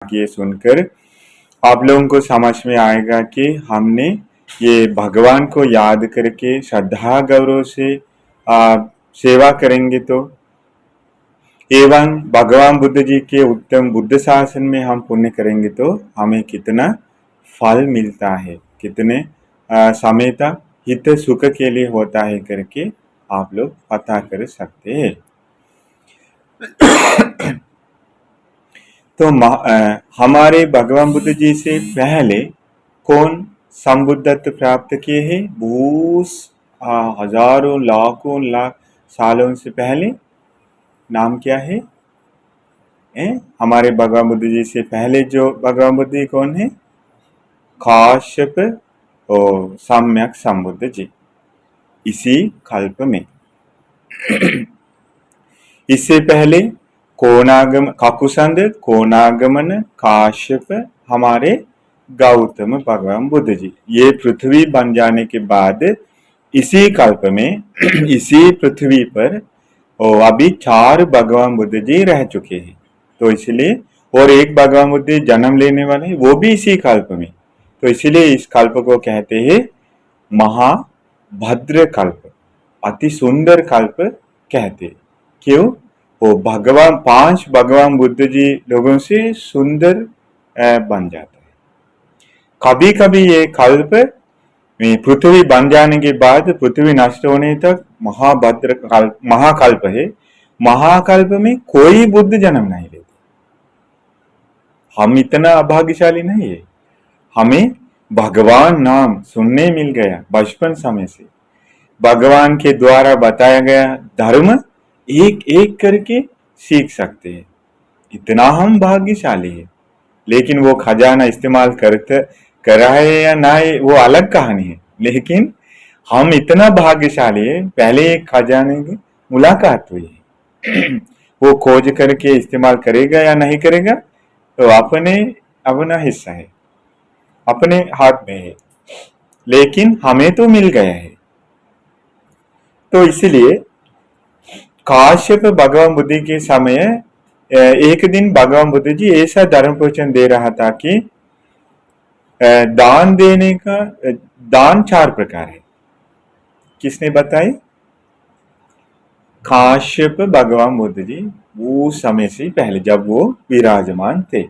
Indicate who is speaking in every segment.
Speaker 1: ये सुनकर आप लोगों को समझ में आएगा कि हमने ये भगवान को याद करके श्रद्धा गौरव से सेवा करेंगे तो, एवं भगवान बुद्ध जी के उत्तम बुद्ध शासन में हम पुण्य करेंगे तो हमें कितना फल मिलता है, कितने समय तक हित सुख के लिए होता है करके आप लोग पता कर सकते हैं। तो हमारे भगवान बुद्ध जी से पहले कौन संबुद्धत्व प्राप्त किए हैं? हजारों लाखों लाख सालों से पहले। नाम क्या है? हमारे भगवान बुद्ध जी से पहले जो भगवान बुद्ध जी कौन है? काश्यप और सम्यक संबुद्ध जी, इसी कल्प में। इससे पहले काकुसंद, कोणागमन, काश्यप, हमारे गौतम भगवान बुद्ध जी। ये पृथ्वी बन जाने के बाद इसी कल्प में इसी पृथ्वी पर अभी 4 भगवान बुद्ध जी रह चुके हैं। तो इसलिए और एक भगवान बुद्ध जी जन्म लेने वाले हैं, वो भी इसी कल्प में। तो इसलिए इस कल्प को कहते हैं महाभद्र कल्प, अति सुंदर कल्प कहते। क्यों? वो 5 भगवान बुद्ध जी लोगों से सुंदर बन जाता है। कभी कभी ये कल्प पृथ्वी बन जाने के बाद, पृथ्वी नष्ट होने तक महाभद्र कल्प, महाकल्प है। महाकल्प में कोई बुद्ध जन्म नहीं लेते। हम इतना अभाग्यशाली नहीं है, हमें भगवान नाम सुनने मिल गया बचपन समय से। भगवान के द्वारा बताया गया धर्म एक एक करके सीख सकते हैं, इतना हम भाग्यशाली है। लेकिन वो खजाना इस्तेमाल कर रहा है या ना, वो अलग कहानी है। लेकिन हम इतना भाग्यशाली है, पहले एक खजाने की मुलाकात हुई है। वो खोज करके इस्तेमाल करेगा या नहीं करेगा तो अपना हिस्सा है, अपने हाथ में है। लेकिन हमें तो मिल गया है। तो इसलिए काश्यप भगवान बुद्ध के समय एक दिन भगवान बुद्ध जी ऐसा धर्म प्रवचन दे रहा था कि दान देने का दान 4 प्रकार है। किसने बताई? काश्यप भगवान बुद्ध जी, वो समय से पहले जब वो विराजमान थे,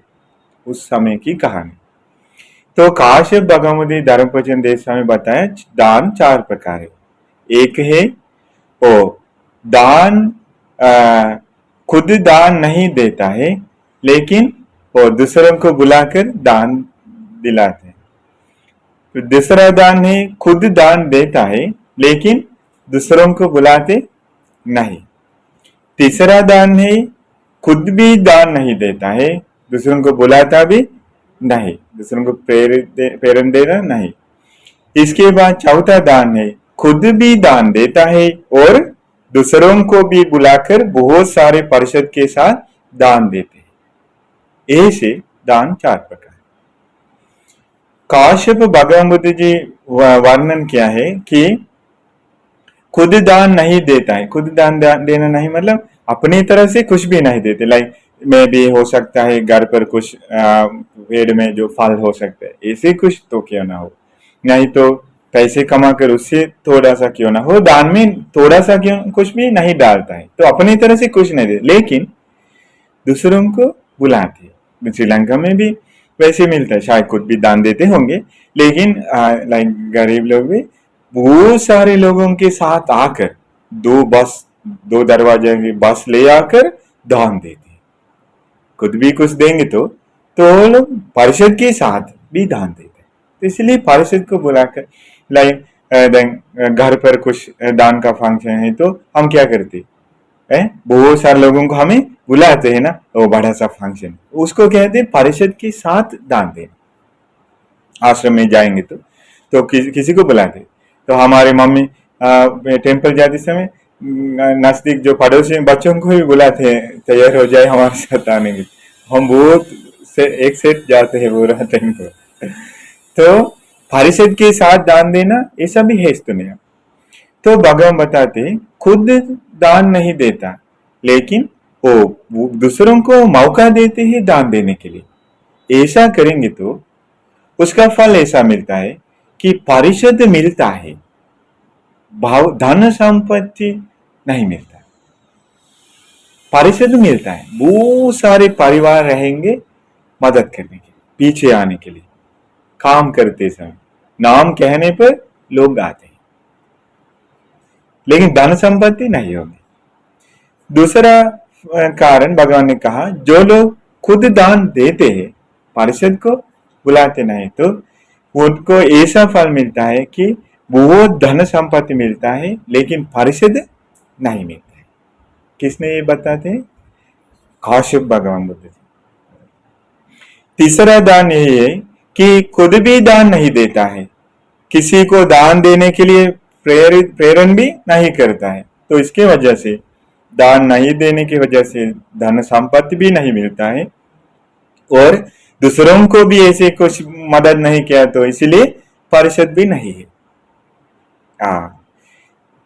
Speaker 1: उस समय की कहानी। तो काश्यप भगवान बुद्ध जी धर्म प्रवचन दे समय बताया दान 4 प्रकार है। एक है ओ दान, खुद दान नहीं देता है लेकिन वो दूसरों को बुलाकर दान दिलाते हैं। तो दूसरा दान है खुद दान देता है लेकिन दूसरों को बुलाते नहीं। तीसरा दान है खुद भी दान नहीं देता है, दूसरों को बुलाता भी नहीं, दूसरों को प्रेरणा देना नहीं। इसके बाद चौथा दान है खुद भी दान देता है और दूसरों को भी बुलाकर बहुत सारे परिषद के साथ दान देते हैं। ऐसे दान 4 प्रकार। काश्यप भगवान बुद्ध जी वर्णन किया है कि खुद दान नहीं देता है। खुद दान देना नहीं मतलब अपनी तरह से कुछ भी नहीं देते। लाइक में भी हो सकता है, घर पर कुछ पेड़ में जो फल हो सकता है, ऐसे कुछ तो क्यों ना हो, नहीं तो पैसे कमा कर उससे थोड़ा सा क्यों ना हो, दान में थोड़ा सा क्यों कुछ भी नहीं डालता है। तो अपनी तरह से कुछ नहीं देते लेकिन दूसरों को बुलाते। श्रीलंका में भी वैसे मिलता है, शायद खुद भी दान देते होंगे लेकिन लाइक गरीब लोग भी बहुत सारे लोगों के साथ आकर 2 दरवाजे की बस ले आकर दान देते। खुद भी कुछ देंगे तो लोग परिषद के साथ भी दान देते। तो इसलिए परिषद को बुलाकर, लाइक घर पर कुछ दान का फंक्शन है तो हम क्या करते हैं, बहुत सारे लोगों को हमें बुलाते हैं ना, वो बड़ा सा फंक्शन, उसको कहते हैं परिषद के साथ दान देना। आश्रम में जाएंगे तो किसी को बुलाते। तो हमारे मम्मी टेम्पल जाते समय नजदीक जो पड़ोसी बच्चों को भी बुलाते हैं, तैयार हो जाए हमारे साथ आने के। हम बहुत से एक सेट जाते हैं पूरा टेम्पल। तो परिषद के साथ दान देना ऐसा भी है इस दुनिया। तो भगवान बताते हैं खुद दान नहीं देता लेकिन वो दूसरों को मौका देते हैं दान देने के लिए। ऐसा करेंगे तो उसका फल ऐसा मिलता है कि परिषद मिलता है, भाव धन संपत्ति नहीं मिलता। परिषद मिलता है, बहुत सारे परिवार रहेंगे मदद करने के लिए, पीछे आने के लिए, काम करते समय नाम कहने पर लोग आते हैं, लेकिन धन संपत्ति नहीं होगी। दूसरा कारण भगवान ने कहा, जो लोग खुद दान देते हैं, परिषद को बुलाते नहीं, तो उनको ऐसा फल मिलता है कि वो धन संपत्ति मिलता है, लेकिन परिषद नहीं मिलता है। किसने ये बताते हैं? काश्यप भगवान बुद्ध जी। तीसरा दान यही है कि खुद भी दान नहीं देता है, किसी को दान देने के लिए प्रेरण भी नहीं करता है, तो इसके वजह से, दान नहीं देने की वजह से धन संपत्ति भी नहीं मिलता है, और दूसरों को भी ऐसे कुछ मदद नहीं किया, तो इसलिए परिषद भी नहीं है।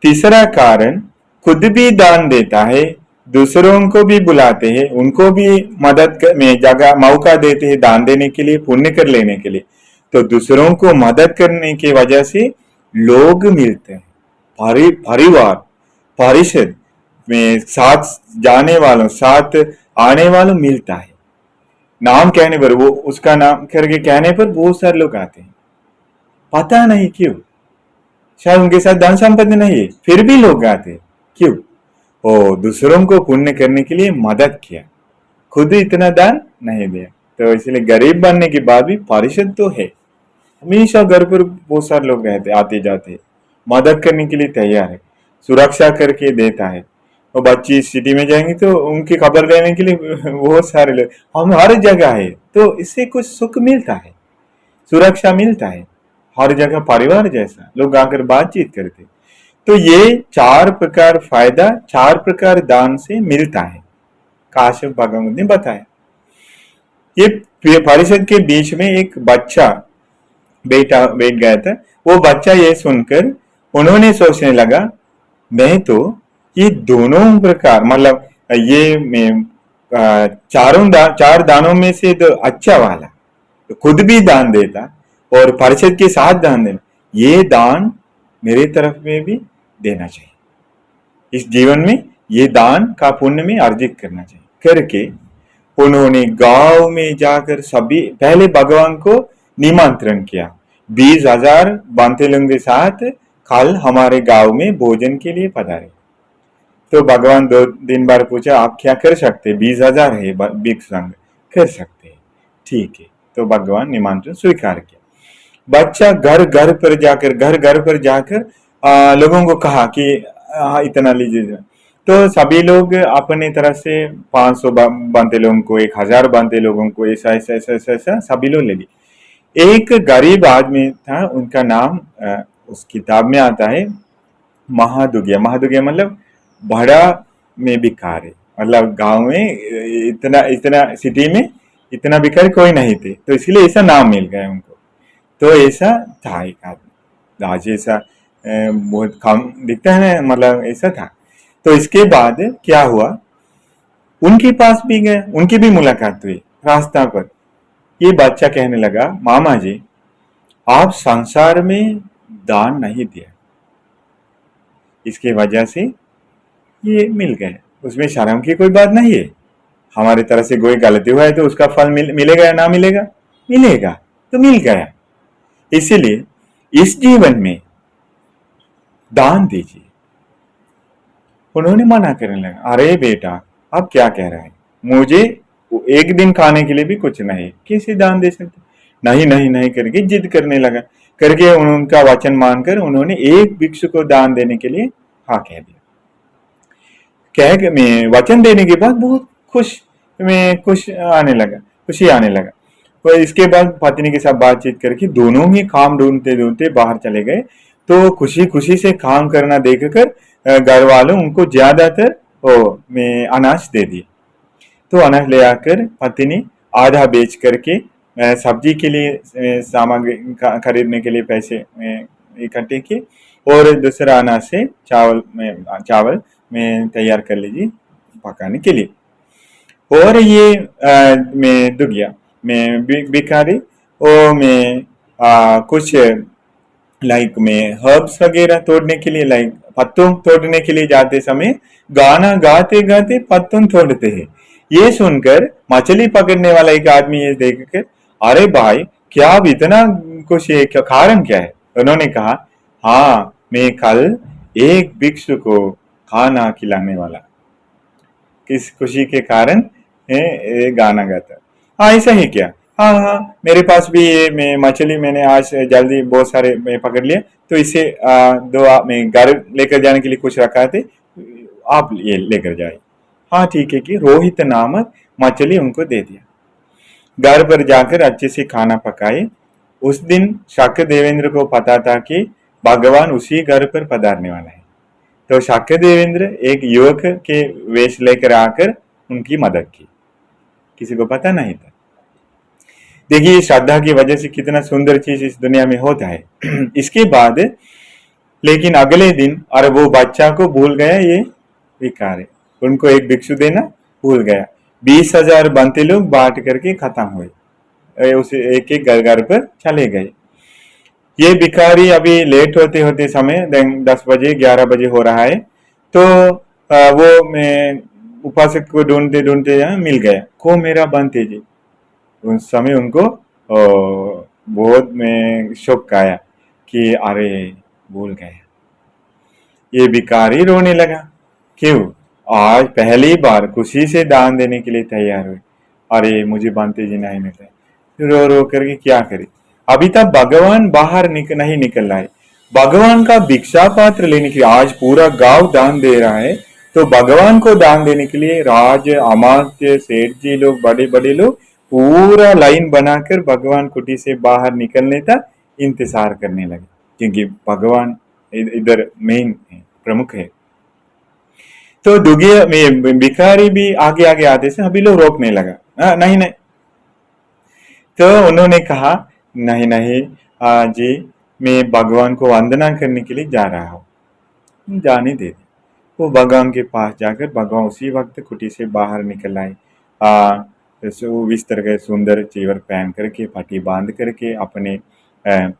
Speaker 1: तीसरा कारण, खुद भी दान देता है, दूसरों को भी बुलाते हैं, उनको भी मदद में जगह मौका देते हैं दान देने के लिए, पुण्य कर लेने के लिए, तो दूसरों को मदद करने की वजह से लोग मिलते हैं, परिवार, परिषद में साथ जाने वालों, साथ आने वालों मिलता है। नाम कहने पर, वो उसका नाम करके कहने पर बहुत सारे लोग आते हैं, पता नहीं क्यों, शायद उनके साथ धन संपत्ति नहीं है, फिर भी लोग आते हैं। क्यों? ओ, दूसरों को पुण्य करने के लिए मदद किया, खुद इतना दान नहीं दिया, तो इसलिए गरीब बनने के बाद भी परिषद तो है, हमेशा घर पर बहुत सारे लोग रहते, आते जाते, मदद करने के लिए तैयार है, सुरक्षा करके देता है। वो बच्ची सिटी में जाएंगे तो उनकी खबर लेने के लिए बहुत सारे लोग, हम हर जगह है, तो इससे कुछ सुख मिलता है, सुरक्षा मिलता है, हर जगह परिवार जैसा लोग आकर बातचीत करते। तो ये 4 प्रकार फायदा, 4 प्रकार दान से मिलता है, काश्यप भगवान ने बताया। ये परिषद के बीच में एक बच्चा बैठ गया था। वो बच्चा ये सुनकर उन्होंने सोचने लगा, मैं तो ये दोनों प्रकार, मतलब ये चार दानों में से तो अच्छा वाला, तो खुद भी दान देता और परिषद के साथ दान देना, ये दान मेरे तरफ में भी देना चाहिए, इस जीवन में ये दान का पुण्य में अर्जित करना चाहिए करके उन्होंने गांव में जाकर सभी पहले भगवान को निमंत्रण किया, 20,000 बांते लोगों के साथ कल हमारे गांव में भोजन के लिए पधारे। तो भगवान 2 दिन बार पूछा, आप क्या कर सकते? 20,000 है भिक्षु संघ, कर सकते हैं, ठीक है। तो भगवान निमंत्रण स्वीकार किया। बच्चा घर घर पर जाकर लोगों को कहा कि इतना लीजिए, तो सभी लोग अपने तरफ से 500 बांते लोगों को, 1,000 बांते लोगों को, ऐसा सभी लोग ले लिए। एक गरीब आदमी था, उनका नाम उस किताब में आता है महादुगिया। महादुगिया मतलब बड़ा में भिखारी, मतलब गांव में इतना सिटी में इतना भिखारी कोई नहीं थे, तो इसलिए ऐसा नाम मिल गया उनको। तो ऐसा था एक आदमी, आज ऐसा बहुत कम दिखता है ना, मतलब ऐसा था। तो इसके बाद क्या हुआ, उनके पास भी गए, उनकी भी मुलाकात हुई रास्ता पर। ये बच्चा कहने लगा, मामा जी आप संसार में दान नहीं दिया, इसके वजह से ये मिल गए, उसमें शर्म की कोई बात नहीं है, हमारी तरफ से कोई गलती हुआ है तो उसका फल मिलेगा या ना मिलेगा? मिलेगा, तो मिल गया। इसीलिए इस जीवन में दान दीजिए। उन्होंने मना करने लगा, अरे बेटा आप क्या कह रहे हैं, मुझे एक दिन खाने के लिए भी कुछ नहीं, कैसे दान दे सकते? नहीं नहीं नहीं करके जिद करने लगा, करके उनका वचन मानकर उन्होंने एक भिक्षु को दान देने के लिए हाँ कह दिया। कह में वचन देने के बाद बहुत खुशी आने लगा। तो इसके बाद पत्नी के साथ बातचीत करके दोनों ही काम ढूंढते ढूंढते बाहर चले गए। तो खुशी खुशी से काम करना देखकर घर वालों उनको ज्यादातर में अनाज दे दिए। तो अनाज ले आकर पत्नी आधा बेच करके सब्जी के लिए सामग्री खरीदने के लिए पैसे इकट्ठे किए, और दूसरा अनाज से चावल में तैयार कर लीजिए पकाने के लिए। और ये मैं दुगिया में भिखारी वो में कुछ में हर्ब्स वगैरह तोड़ने के लिए पत्तों तोड़ने के लिए जाते समय गाना गाते गाते पत्तों तोड़ते हैं। ये सुनकर मछली पकड़ने वाला एक आदमी ये देखकर, अरे भाई क्या आप इतना कुछ कारण क्या है? उन्होंने कहा, हाँ मैं कल एक भिक्षु को खाना खिलाने वाला, किस खुशी के कारण ये गाना गाता। हाँ ऐसा ही क्या? हाँ हाँ मेरे पास भी ये मैं मछली मैंने आज जल्दी बहुत सारे मैं पकड़ लिए, तो इसे मैं घर लेकर जाने के लिए कुछ रखा थे, आप ये लेकर जाए। हाँ ठीक है कि रोहित नामक मछली उनको दे दिया। घर पर जाकर अच्छे से खाना पकाए। उस दिन शाक्य देवेंद्र को पता था कि भगवान उसी घर पर पधारने वाला है, तो शाक्य देवेंद्र एक युवक के वेश लेकर आकर उनकी मदद की। किसी को पता नहीं था। देखिए श्रद्धा की वजह से कितना सुंदर चीज इस दुनिया में होता है। इसके बाद लेकिन अगले दिन अरे वो बच्चा को भूल गया, ये विकार है, उनको एक भिक्षु देना भूल गया। 20,000 बनते लोग बांट करके खत्म हुए, उसे एक एक घर घर पर चले गए। ये भिखारी अभी लेट होते होते समय 10 बजे 11 बजे हो रहा है, तो वो मैं उपासक को ढूंढते ढूंढते मिल गया, को मेरा बनते जी। उस समय उनको बहुत में शौक आया कि अरे भूल गया। ये भिखारी रोने लगा, क्यों? आज पहली बार खुशी से दान देने के लिए तैयार हुए, अरे मुझे बनते जी नहीं मिलते। रो रो करके क्या करे? अभी तक भगवान बाहर नहीं निकल रहा है। भगवान का भिक्षा पात्र लेने के लिए आज पूरा गांव दान दे रहा है, तो भगवान को दान देने के लिए राज अमात्य सेठ जी लोग बड़े बड़े लोग पूरा लाइन बनाकर भगवान कुटी से बाहर निकलने तक इंतजार करने लगे, क्योंकि भगवान इधर मेन है, प्रमुख है। तो दुगिया में भिखारी भी आगे आगे आते से अभी लोग रोकने लगा, नहीं नहीं। तो उन्होंने कहा, नहीं नहीं जी मैं भगवान को वंदना करने के लिए जा रहा हूँ, जाने दे। वो भगवान के पास जाकर भगवान उसी वक्त कुटी से बाहर निकल आए। इस तरह के सुंदर चीवर पहन करके पट्टी बांध करके अपने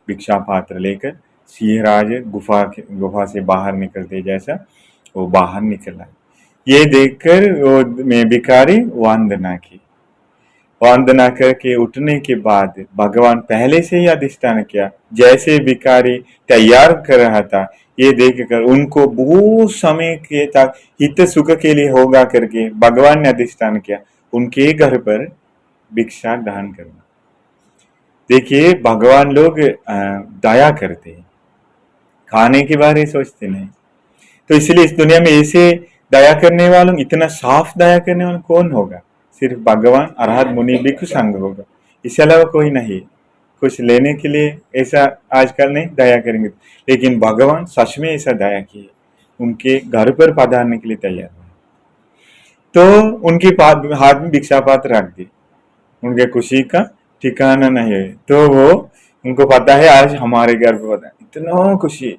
Speaker 1: भिक्षा पात्र लेकर सिंहराज गुफा से बाहर निकलते जैसा वो बाहर निकल आए। ये देखकर वो मैं भिखारी वंदना की। वंदना करके उठने के बाद भगवान पहले से ही अधिष्ठान किया, जैसे भिखारी तैयार कर रहा था ये देखकर उनको बहुत समय के तक हित सुख के लिए होगा करके भगवान ने अधिष्ठान किया उनके घर पर भिक्षा दान करना। देखिए भगवान लोग दया करते हैं, खाने के बारे सोचते नहीं। तो इसलिए इस दुनिया में ऐसे दया करने वालों, इतना साफ दया करने वाला कौन होगा? सिर्फ भगवान अरहत मुनि भिक्षु संघ होगा, इसके अलावा कोई नहीं। कुछ लेने के लिए ऐसा आजकल नहीं दया करेंगे, लेकिन भगवान सच में ऐसा दया किए, उनके घर पर पधारने के लिए तैयार हुए। तो उनके हाथ में भिक्षा पात्र रख दी, उनके खुशी का ठिकाना नहीं है। तो वो उनको पता है आज हमारे घर पर पता है, इतना खुशी।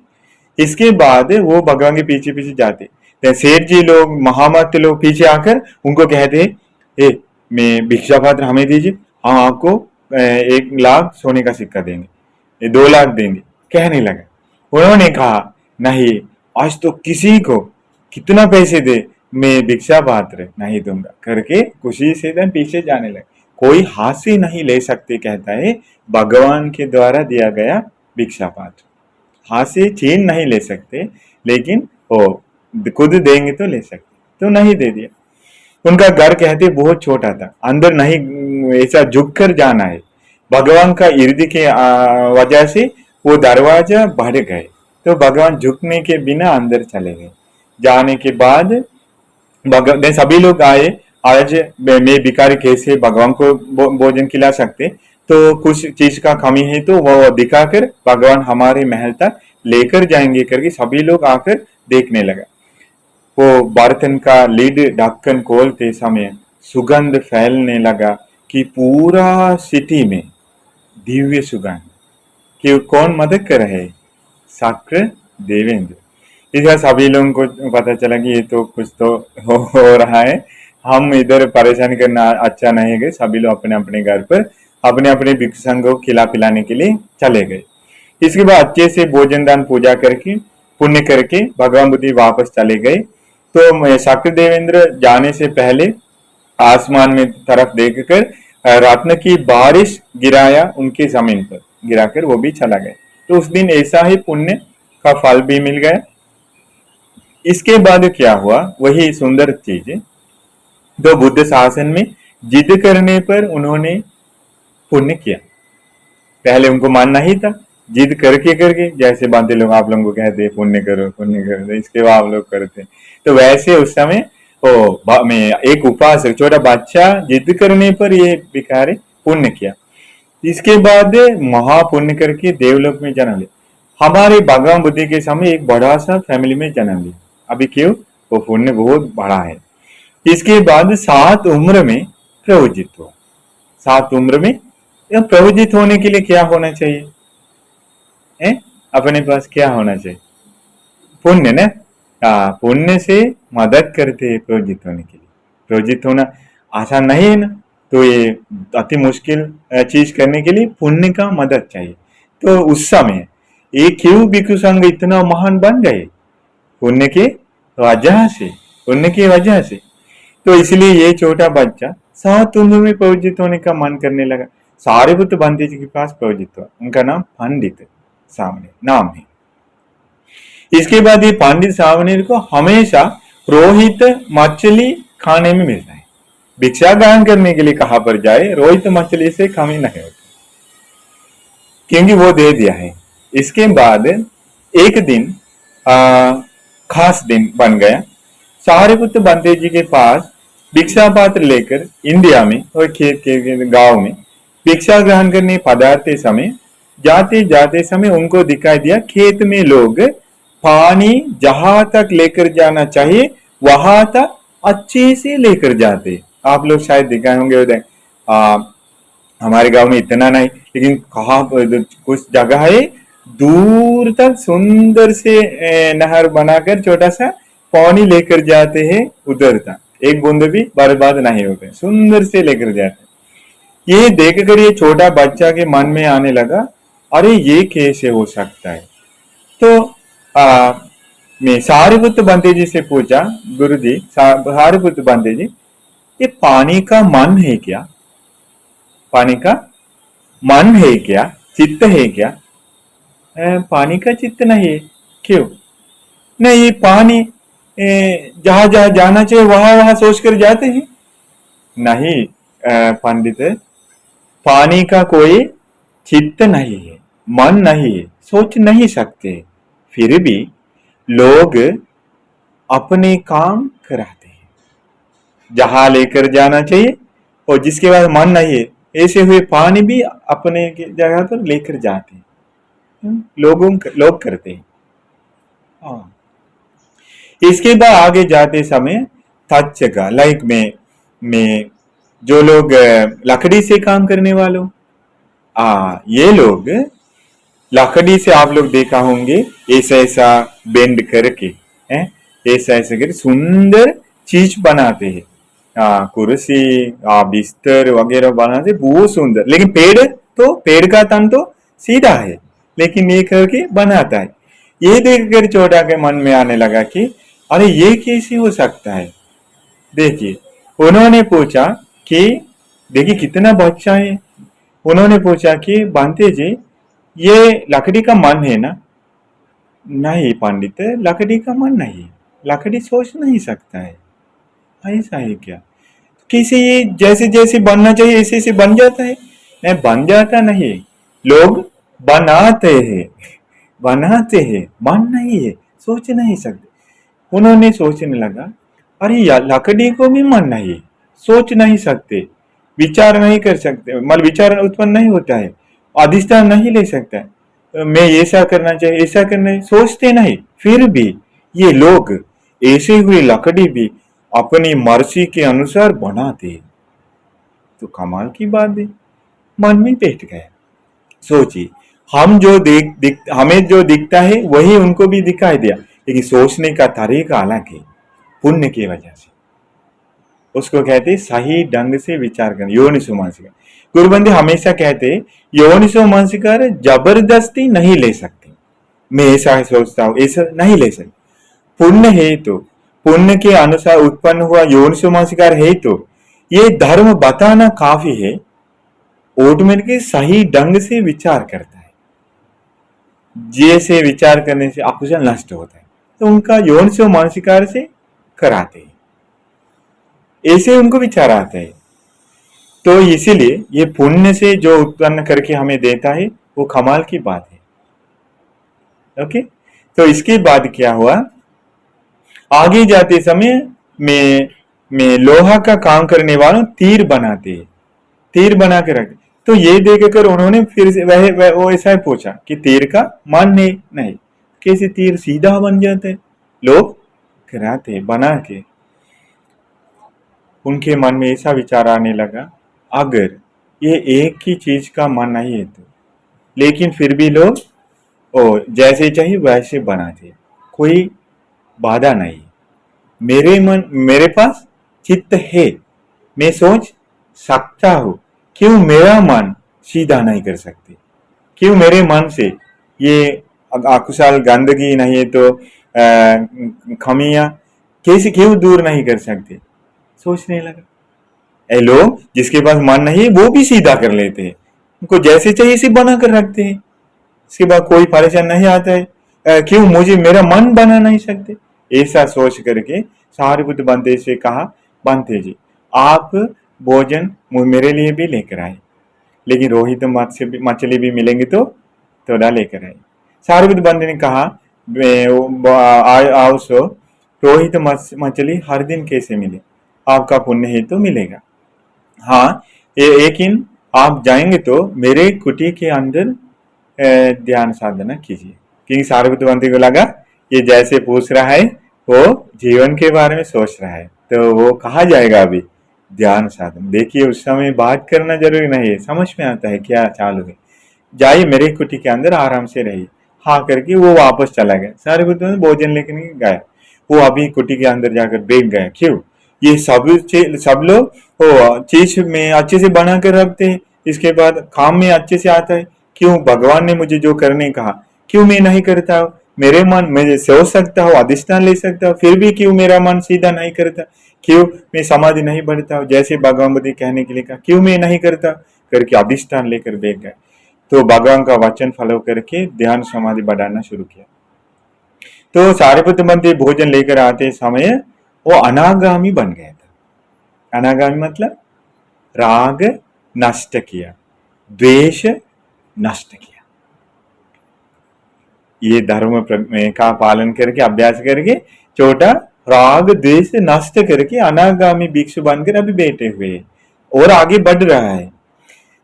Speaker 1: इसके बाद वो भगवान के पीछे पीछे जाते, सेठ जी लोग महामत लोग पीछे आकर उनको कहते, ए मैं भिक्षा पात्र हमें दीजिए, हम आपको 1 लाख सोने का सिक्का देंगे, 2 लाख देंगे। कहने लगा, उन्होंने कहा नहीं, आज तो किसी को कितना पैसे दे मैं भिक्षा पात्र नहीं दूंगा करके खुशी से पीछे जाने लगे। कोई हाथ से नहीं ले सकते, कहता है भगवान के द्वारा दिया गया भिक्षा पात्र हाथ से छीन नहीं ले सकते, लेकिन वो खुद देंगे तो ले सकते, तो नहीं दे दिया। उनका घर कहते बहुत छोटा था, अंदर नहीं ऐसा झुक कर जाना है, भगवान का इर्द के वजह से वो दरवाजा बढ़ गए, तो भगवान झुकने के बिना अंदर चले गए। जाने के बाद भगवान सभी लोग आए, आज मैं भिखारी कैसे भगवान को भोजन खिला सकते, तो कुछ चीज का कमी है तो वो दिखाकर भगवान हमारे महल तक लेकर जाएंगे करके सभी लोग आकर देखने लगा। वो बर्तन का लीड ढक्कन खोलते समय सुगंध फैलने लगा कि पूरा सिटी में दिव्य सुगंध, कि कौन मदद कर रहे? शाक्य देवेंद्र। इसका सभी लोगों को पता चला कि ये तो कुछ तो हो रहा है, हम इधर परेशान करना अच्छा नहीं है, सभी लोग अपने अपने घर पर अपने अपने भिक्षु संघ को खिला पिलाने के लिए चले गए। इसके बाद अच्छे से भोजन दान पूजा करके पुण्य करके भगवान बुद्ध वापस चले गए। तो शक्ति देवेंद्र जाने से पहले आसमान में तरफ देखकर रत्न की बारिश गिराया, उनकी जमीन पर गिराकर वो भी चला गया। तो उस दिन ऐसा ही पुण्य का फल भी मिल गया। इसके बाद क्या हुआ, वही सुंदर चीज है। तो बुद्ध शासन में जिद करने पर उन्होंने पुण्य किया। पहले उनको मानना ही था, जिद करके करके, जैसे बांधे लोग आप लोगों को कहते हैं पुण्य करो पुण्य करो, तो इसके बाद आप लोग करते हैं। तो वैसे उस समय में एक उपासक छोटा बच्चा जिद करने पर ये भिखारी पुण्य किया। इसके बाद महापुण्य करके देवलोक में जन्म लिया। हमारे भगवान बुद्ध के समय एक बड़ा सा फैमिली में जन्म लिया। अभी क्यों, वो पुण्य बहुत बड़ा है। इसके बाद 7 उम्र में प्रवजित हुआ। 7 उम्र में प्रवजित होने के लिए क्या होना चाहिए है? अपने पास क्या होना चाहिए? पुण्य ना। पुण्य से मदद करते हैं प्रवजित होने के लिए। प्रवजित होना आसान नहीं है ना, तो ये अति मुश्किल चीज करने के लिए पुण्य का मदद चाहिए। तो उस समय ये क्यों भिक्षु संघ इतना महान बन गए? पुण्य के वजह से, पुण्य की वजह से। तो इसलिए ये छोटा बच्चा 7 उम्र में प्रवजित होने का मन करने लगा। सारिपुत्र बंदी जी के पास प्रवजित हुआ। उनका नाम पंडित सामने नाम है। इसके बाद ये पंडित सावनेर को हमेशा रोहित मछली खाने में मिलता है। भिक्षा ग्रहण करने के लिए कहां पर जाए, रोहित मछली से कमी नहीं होती, क्योंकि वो दे दिया है। इसके बाद एक दिन खास दिन बन गया। सारिपुत्र बंदे जी के पास भिक्षा पात्र लेकर इंडिया में और खेत के गांव में भिक्षा ग्रहण करने पधारते समय, जाते जाते समय उनको दिखाई दिया खेत में लोग पानी जहां तक लेकर जाना चाहिए वहां तक अच्छे से लेकर जाते। आप लोग शायद दिखाए होंगे उधर। हमारे गांव में इतना नहीं, लेकिन कहाँ कुछ जगह है दूर तक सुंदर से नहर बनाकर छोटा सा पानी लेकर जाते हैं, उधर तक एक बूंद भी बर्बाद नहीं होते, सुंदर से लेकर जाते। ये देखकर ये छोटा बच्चा के मन में आने लगा, अरे ये कैसे हो सकता है। तो मैं सारिपुत्र बंदे जी से पूछा, गुरु जी सारिपुत्र बंदे जी, ये पानी का मन है क्या? पानी का मन है क्या? चित्त है क्या? पानी का चित्त नहीं है। क्यों नहीं? ये पानी जहां जहां जाना चाहिए वहां वहां सोच कर जाते हैं। नहीं पंडित, पानी का कोई चित्त नहीं है, मन नहीं है, सोच नहीं सकते। फिर भी लोग अपने काम कराते हैं, जहां लेकर जाना चाहिए और जिसके बाद मन नहीं है, ऐसे हुए पानी भी अपने जगह पर लेकर जाते हैं। लोग करते हैं। हाँ। इसके बाद आगे जाते समय तत्सका लाइक में जो लोग लकड़ी से काम करने वालों, ये लोग लकड़ी से आप लोग देखा होंगे ऐसा ऐसा बेंड करके ऐसा ऐसा करके सुंदर चीज बनाते हैं। कुर्सी बिस्तर वगैरह बनाते बहुत सुंदर। लेकिन पेड़ का तन तो सीधा है, लेकिन ये करके बनाता है। ये देखकर छोटा के मन में आने लगा कि अरे ये कैसे हो सकता है। देखिए उन्होंने पूछा कि देखिए कितना बच्चा है। उन्होंने पूछा कि बांते जी ये लकड़ी का मन है ना? नहीं पंडित, लकड़ी का मन नहीं, लकड़ी सोच नहीं सकता है। ऐसा है क्या? कैसे ये जैसे जैसे बनना चाहिए ऐसे ऐसे बन जाता है? नहीं, बन जाता नहीं, लोग बनाते हैं, बनाते हैं, मन नहीं है, सोच नहीं सकते। उन्होंने सोचने लगा अरे यार लकड़ी को भी मन नहीं, सोच नहीं सकते, विचार नहीं कर सकते, मतलब विचार उत्पन्न नहीं होता है, अधिष्ठान नहीं ले सकता है, मैं ऐसा करना चाहिए ऐसा करना है, सोचते नहीं। फिर भी ये लोग ऐसे हुए लकड़ी भी अपनी मर्जी के अनुसार बनाते। तो कमाल की बात है, मन में बैठ गया। सोचिए हम जो हमें जो दिखता है वही उनको भी दिखाई दिया, लेकिन सोचने का तरीका अलग है, पुण्य की वजह से। उसको कहते सही ढंग से विचार करना, योनिसो मनसिकार। गुरुबंदी हमेशा कहते योनिसो मनसिकार जबरदस्ती नहीं ले सकते। मैं ऐसा सोचता हूँ, ऐसा नहीं ले सकते। पुण्य है तो, पुण्य के अनुसार उत्पन्न हुआ योनिसो मनसिकार है तो ये धर्म बताना काफी है। ऑटोमेटिकली सही ढंग से विचार करता है, जैसे विचार करने से अकुशल नष्ट होता है, तो उनका योनिसो मनसिकार से कराते हैं, ऐसे उनको विचार आता है। तो इसीलिए ये पुण्य से जो उत्पन्न करके हमें देता है वो कमाल की बात है। ओके, तो इसके बाद क्या हुआ, आगे जाते समय में लोहा का काम करने वालों तीर बनाते हैं, तीर बना के रखते। तो ये देखकर उन्होंने फिर से वो ऐसा ही पूछा कि तीर का मान नहीं, कैसे तीर सीधा बन जाते, लोग कराते बना के। उनके मन में ऐसा विचार आने लगा, अगर ये एक ही चीज का मन नहीं है तो, लेकिन फिर भी लोग जैसे चाहिए वैसे बनाते, कोई बाधा नहीं। मेरे पास चित्त है, मैं सोच सकता हूं, क्यों मेरा मन सीधा नहीं कर सकते? क्यों मेरे मन से ये अकुशल गंदगी नहीं है तो खमियां कैसे क्यों दूर नहीं कर सकते? सोचने लगा। लोग जिसके पास मन नहीं है वो भी सीधा कर लेते हैं, उनको जैसे चाहिए इसे बना कर रखते हैं, इसके बाद कोई परेशान नहीं आता है। क्यों मुझे मेरा मन बना नहीं सकते? ऐसा सोच करके सारिपुत्र बंते से कहा, बंते जी आप भोजन मेरे लिए भी लेकर आए, लेकिन रोहित मछली भी मिलेंगे तो थोड़ा लेकर आए। सारिपुत्र बंते ने कहा, आओ सो, रोहित मछली हर दिन कैसे मिले? आपका पुण्य है तो मिलेगा। हाँ, लेकिन आप जाएंगे तो मेरे कुटी के अंदर ध्यान साधना कीजिए। क्योंकि सारिपुत्र बंते को लगा ये जैसे पूछ रहा है वो जीवन के बारे में सोच रहा है, तो वो कहा जाएगा अभी ध्यान साधन। देखिए उस समय बात करना जरूरी नहीं है, समझ में आता है क्या चालू है। जाइए मेरे कुटी के अंदर आराम से रहिए। हाँ करके वो वापस चला गया। सारिपुत्र भोजन लेकर गया, वो अभी कुटी के अंदर जाकर बैठ गया। क्यों? ये सब लोग वो चीज में अच्छे से बना कर रखते हैं, इसके बाद काम में अच्छे से आता है। क्यों भगवान ने मुझे जो करने कहा क्यों मैं नहीं करता हूँ? मेरे मन मैं सोच सकता हूँ, अधिष्ठान ले सकता हूँ, फिर भी क्यों मेरा मन सीधा नहीं करता? क्यों मैं समाधि नहीं बढ़ता हूँ जैसे भगवान बुद्धि कहने के लिए कहा, क्यों मैं नहीं करता? करके अधिष्ठान लेकर बैठ गए। तो भगवान का वचन फॉलो करके ध्यान समाधि बढ़ाना शुरू किया। तो सारिपुत्र बंते भोजन लेकर आते समय वो अनागामी बन गया था। अनागामी मतलब राग नष्ट किया, द्वेष नष्ट किया। ये धर्म का पालन करके अभ्यास करके छोटा राग द्वेष नष्ट करके अनागामी भिक्षु बनकर अभी बैठे हुए और आगे बढ़ रहा है।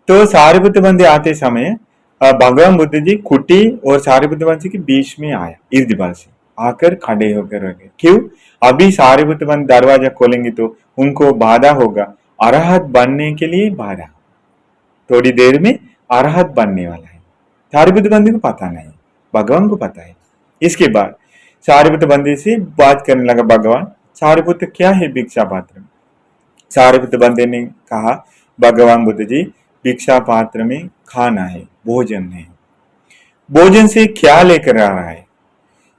Speaker 1: तो सारिपुत्र बंते आते समय भगवान बुद्ध जी कुटी और सारिपुत्र बंते के बीच में आया, इर्द गिर्द से आकर खड़े होकर रह गए। क्यों? अभी सारिपुत्र बंते दरवाजा खोलेंगे तो उनको बाधा होगा, अरहत बनने के लिए बाधा, थोड़ी देर में अरहत बनने वाला है। सारिपुत्र बंते को पता नहीं, भगवान को पता है। इसके बाद सारिपुत्र बंते से बात करने लगा भगवान, सारिपुत्र क्या है भिक्षा पात्र? सारिपुत्र बंते ने कहा, भगवान बुद्ध जी भिक्षा पात्र में खाना है, भोजन है, भोजन से क्या लेकर आ रहा है?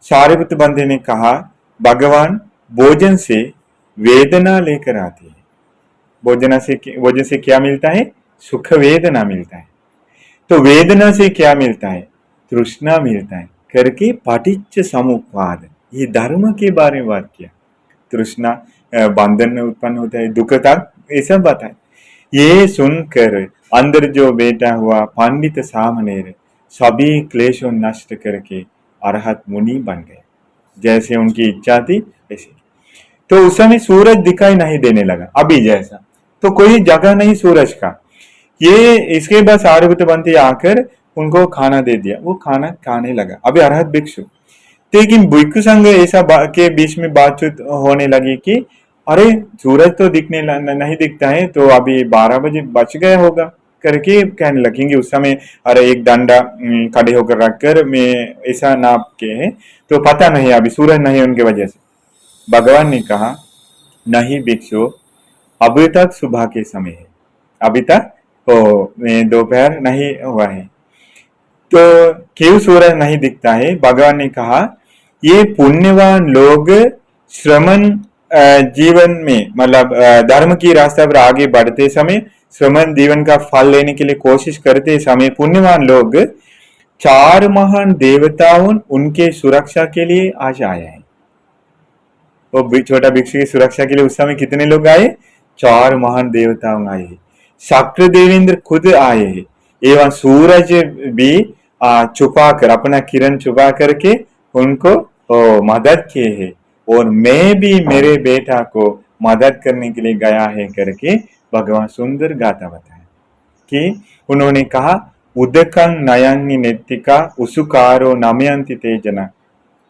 Speaker 1: सारिपुत्र बंते ने कहा, भगवान भोजन से वेदना लेकर आती है। भोजन से क्या मिलता है? सुख वेदना मिलता है। तो वेदना से क्या मिलता है? तृष्णा मिलता है। करके पाटिच्च समुपवाद, ये धर्म के बारे में बात किया। तृष्णा बंधन में उत्पन्न होता है, दुख तक ऐसा बताए। ये सुनकर अंदर जो बैठा हुआ पंडित सामनेर सभी क्लेशों नष्ट करके अरहत मुनि बन गए, जैसे उनकी इच्छा थी वैसे। तो उस समय सूरज दिखाई नहीं देने लगा अभी जैसा, तो कोई जगह नहीं सूरज का। ये इसके बाद सारिपुत्र बंते आकर उनको खाना दे दिया, वो खाना खाने लगा। अभी अरहत भिक्षु, लेकिन भिक्षु संघ ऐसा के बीच में बातचीत होने लगी कि अरे सूरज तो दिखने नहीं दिखता है, तो अभी 12 बजे बच गया होगा करके कहने लगेंगे। उस समय अरे एक डंडा खड़े होकर रखकर मैं ऐसा नाप के है, तो पता नहीं अभी सूरज नहीं उनके वजह से। भगवान ने कहा, नहीं भिक्षु, अभी तक सुबह के समय है, अभी तक दोपहर नहीं हुआ है, तो क्यों सूरज नहीं दिखता है? भगवान ने कहा ये पुण्यवान लोग श्रमण जीवन में मतलब धर्म की रास्ते पर आगे बढ़ते समय, श्रमण जीवन का फल लेने के लिए कोशिश करते समय पुण्यवान लोग 4 महान देवताओं उनके सुरक्षा के आज आए हैं। वो छोटा भिक्षु की सुरक्षा के लिए उस समय कितने लोग आए? 4 महान देवताओं आए हैं। शक्र देवेंद्र खुद आए हैं, एवं सूरज भी छुपा कर, अपना किरण छुपा करके उनको मदद किए है, और मैं भी मेरे बेटा को मदद करने के लिए गया है करके भगवान सुंदर गाथा बताया कि उन्होंने कहा उदकं नयंगी नेत्तिका उसुकारो नमयंती तेजना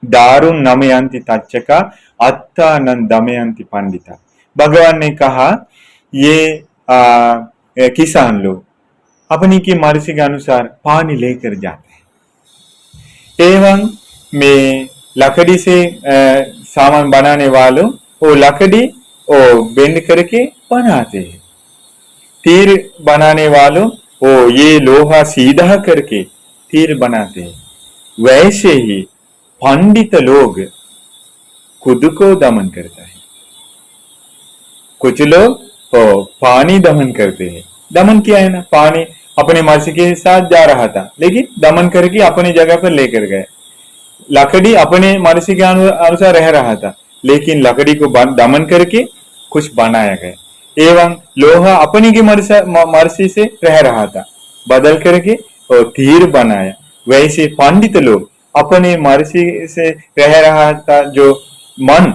Speaker 1: दारुण नमयंती तच्चका अत्तानंद दमयंती पंडिता। भगवान ने कहा ये किसान लोग अपनी की मर्जी के अनुसार पानी लेकर जाते हैं, एवं में लकड़ी से सामान बनाने वालों वो लकड़ी बेंड करके बनाते हैं, तीर बनाने वालों वो ये लोहा सीधा करके तीर बनाते हैं। वैसे ही पंडित लोग खुद को दमन करता है। कुछ लोग पानी दमन करते हैं, दमन किया है ना, पानी अपने मर्जी के साथ जा रहा था लेकिन दमन करके अपनी जगह पर लेकर गए। लकड़ी अपने मर्जी के अनुसार रह रहा था लेकिन लकड़ी को दमन करके कुछ बनाया गया। एवं लोहा अपनी की मर्जी से रह रहा था, बदल करके और तीर बनाया। वैसे पंडित लोग अपने मर्जी से रह रहा था जो मन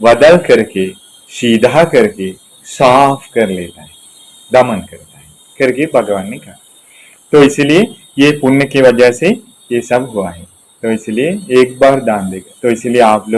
Speaker 1: बदल करके सीधा करके साफ कर लेता है, दमन करता है करके भगवान ने कहा। तो इसलिए ये पुण्य की वजह से ये सब हुआ है, तो इसलिए एक बार दान देगा। तो इसलिए आप लोग